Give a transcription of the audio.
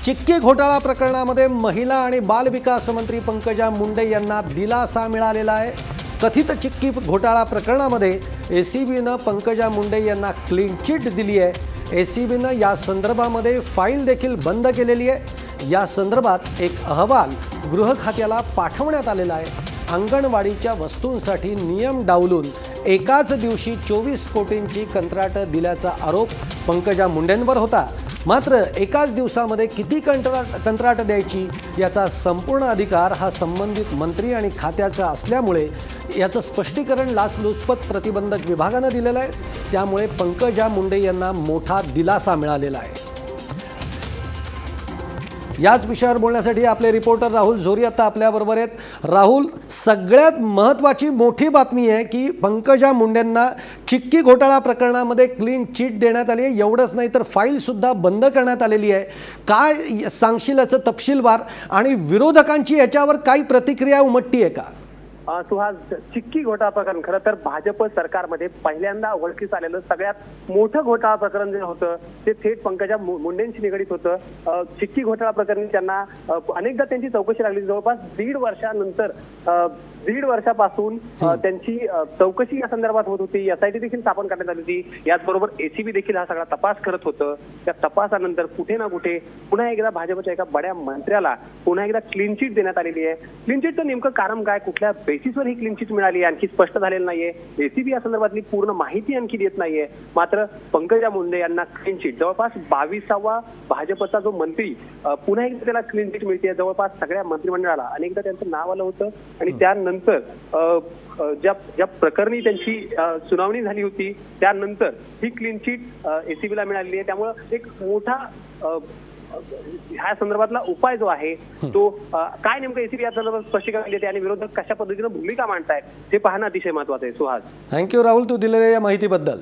चिक्की घोटाळा प्रकरणामध्ये महिला आणि बालविकास मंत्री पंकजा मुंडे यांना दिलासा मिळालेला आहे। कथित चिक्की घोटाळा प्रकरणामध्ये एसीबीनं पंकजा मुंडे यांना क्लीन चिट दिली आहे। एसीबीनं या संदर्भामध्ये फाईल देखील बंद केलेली आहे। या संदर्भात एक अहवाल गृह खात्याला पाठवण्यात आलेला आहे। अंगणवाडीच्या वस्तूंसाठी नियम डावलून एकाच दिवशी 24 कोटींची कंत्राटं दिल्याचा आरोप पंकजा मुंडेंवर होता। मात्र एकाच दिवसामध्ये किती कंत्राट द्यायची याचा संपूर्ण अधिकार हा संबंधित मंत्री आणि खात्याचा असल्यामुळे याचं स्पष्टीकरण लाचलुचपत प्रतिबंधक विभागानं दिलेलं आहे। त्यामुळे पंकजा मुंडे यांना मोठा दिलासा मिळालेला आहे। याच विषयावर बोलण्यासाठी आपले रिपोर्टर राहुल झोरी आता आपल्याबरोबर आहेत। राहुल, सगळ्यात महत्त्वाची मोठी बातमी आहे की पंकजा मुंडेंना चिक्की घोटाळा प्रकरणामध्ये क्लीन चिट देण्यात आली आहे। एवढंच नाही तर फाईलसुद्धा बंद करण्यात आलेली आहे। काय सांगशील याचं तपशीलवार, आणि विरोधकांची याच्यावर काही प्रतिक्रिया उमटती आहे का? सुहास, चिक्की घोटाळा प्रकरण खरं तर भाजप सरकारमध्ये पहिल्यांदा उघडकीस आलेलं सगळ्यात मोठं घोटाळा प्रकरण जे होतं ते थेट पंकजा मुंडेंशी निगडीत होतं। चिक्की घोटाळा प्रकरणी त्यांना अनेकदा त्यांची चौकशी लागली। जवळपास दीड वर्षापासून त्यांची चौकशी या संदर्भात होत होती। एसआयटी देखील स्थापन करण्यात आली होती। याचबरोबर एसीबी देखील हा सगळा तपास करत होतं। त्या तपासानंतर कुठे ना कुठे पुन्हा एकदा भाजपच्या एका बड्या मंत्र्याला पुन्हा एकदा क्लीन चिट देण्यात आलेली आहे। क्लीन चिटचं नेमकं कारण काय, कुठल्या बेसिसवर ही क्लीन चिट मिळाली आणखी स्पष्ट झालेलं नाहीये। एसीबी या संदर्भातली पूर्ण माहिती आणखी देत नाहीये। मात्र पंकजा मुंडे यांना क्लीन चिट, जवळपास 22वा भाजपचा जो मंत्री पुन्हा एकदा त्याला क्लीन चिट मिळते। जवळपास सगळ्या मंत्रिमंडळाला अनेकदा त्यांचं नाव आलं होतं आणि त्यानंतर ज्या प्रकरणी त्यांची सुनावणी झाली होती त्यानंतर ही क्लीन चिट एसीबीला मिळालेली आहे। त्यामुळे एक मोठा ह्या संदर्भातला उपाय जो आहे तो काय नेमकं एसीबी या संदर्भात स्पष्टीकरण देते आणि विरोधक कशा पद्धतीने भूमिका मांडतायत हे पाहणं अतिशय महत्त्वाचं आहे। सुहास, थँक्यू राहुल, तू दिलेल्या या माहितीबद्दल।